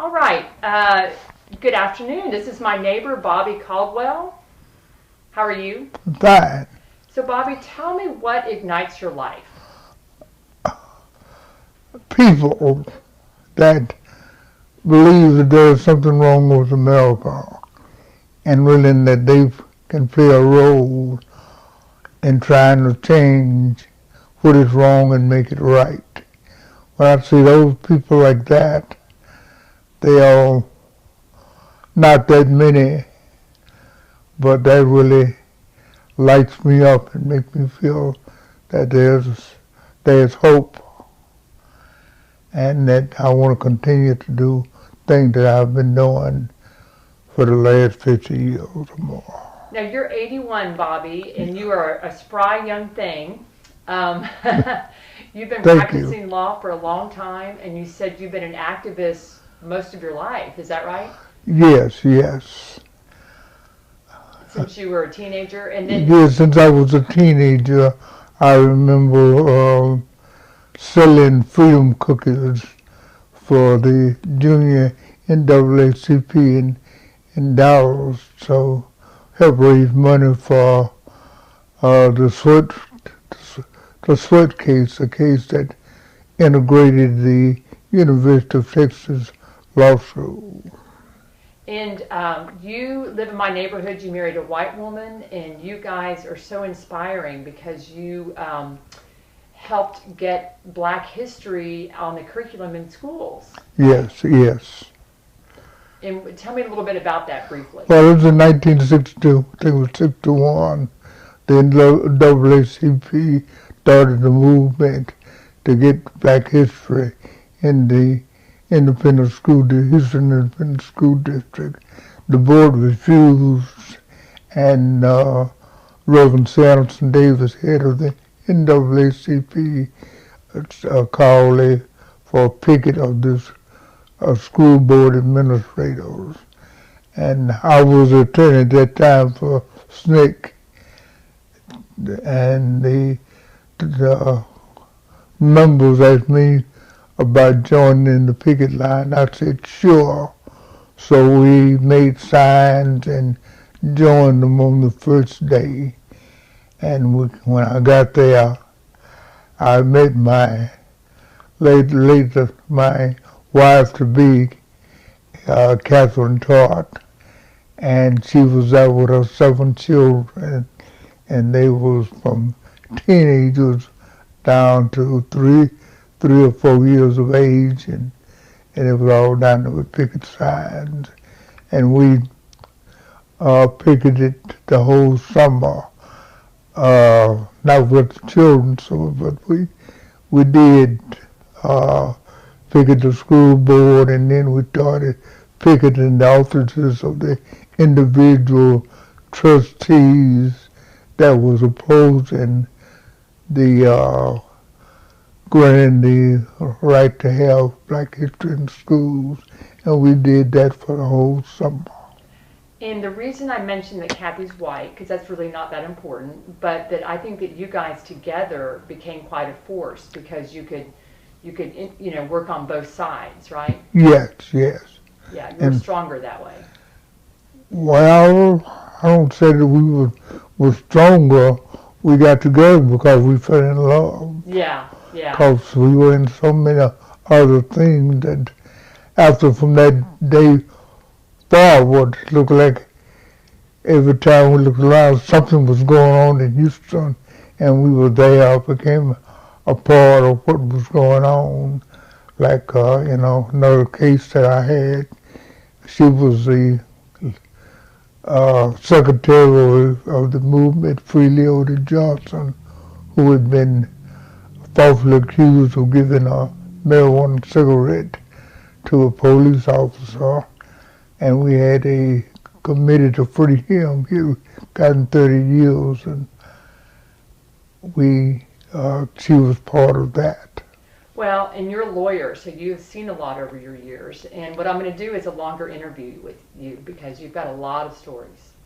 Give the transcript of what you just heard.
All right. Good afternoon. This is my neighbor, Bobby Caldwell. How are you? Fine. So, Bobby, tell me what ignites your life. People that believe that there's something wrong with America and willing that they can play a role in trying to change what is wrong and make it right. When I see those people like that, they are not that many, but that really lights me up and makes me feel that there's hope, and that I want to continue to do things that I've been doing for the last 50 years or more. Now, you're 81, Bobby, and you are a spry young thing. You've been practicing law for a long time, and you said you've been an activist most of your life. Is that right? Yes, yes. Since you were a teenager, and then Yes, since I was a teenager, I remember selling freedom cookies for the junior NAACP in Dallas, so help raise money for the sweat case, a case that integrated the University of Texas Law School. And you live in my neighborhood. You married a white woman, and you guys are so inspiring because you helped get Black history on the curriculum in schools. Yes, yes. And tell me a little bit about that briefly. Well, it was in 1962, I think it was 61. The NAACP started the movement to get Black history in the Houston Independent School District. The board refused, and Reverend Sanderson Davis, head of the NAACP, called for a picket of this school board administrators. And I was attorney at that time for SNCC, and the members asked me about joining in the picket line. I said, sure. So we made signs and joined them on the first day. And when I got there, I met my my wife-to-be, Catherine Todd, and she was there with her 7 children, and they was from teenagers down to three or 4 years of age, and it was all down there with picket signs. And we picketed the whole summer, not with the children, but we did picket the school board, and then we started picketing the offices of the individual trustees that was opposing the granting the right to have Black history in schools, and we did that for the whole summer. And the reason I mentioned that Kathy's white, because that's really not that important, but that I think that you guys together became quite a force because you could work on both sides, right? Yes, yes. Yeah, you were stronger that way. Well, I don't say that we were stronger. We got together because we fell in love. Yeah, yeah. Because we were in so many other things that from that day forward, it looked like every time we looked around, something was going on in Houston, and we were there, became a part of what was going on. Like, another case that I had, she was the secretary of the movement, Free Leota Johnson, who had been falsely accused of giving a marijuana cigarette to a police officer. And we had a committee to free him. He gotten 30 years, and she was part of that. Well, and you're a lawyer, so you've seen a lot over your years. And what I'm going to do is a longer interview with you because you've got a lot of stories.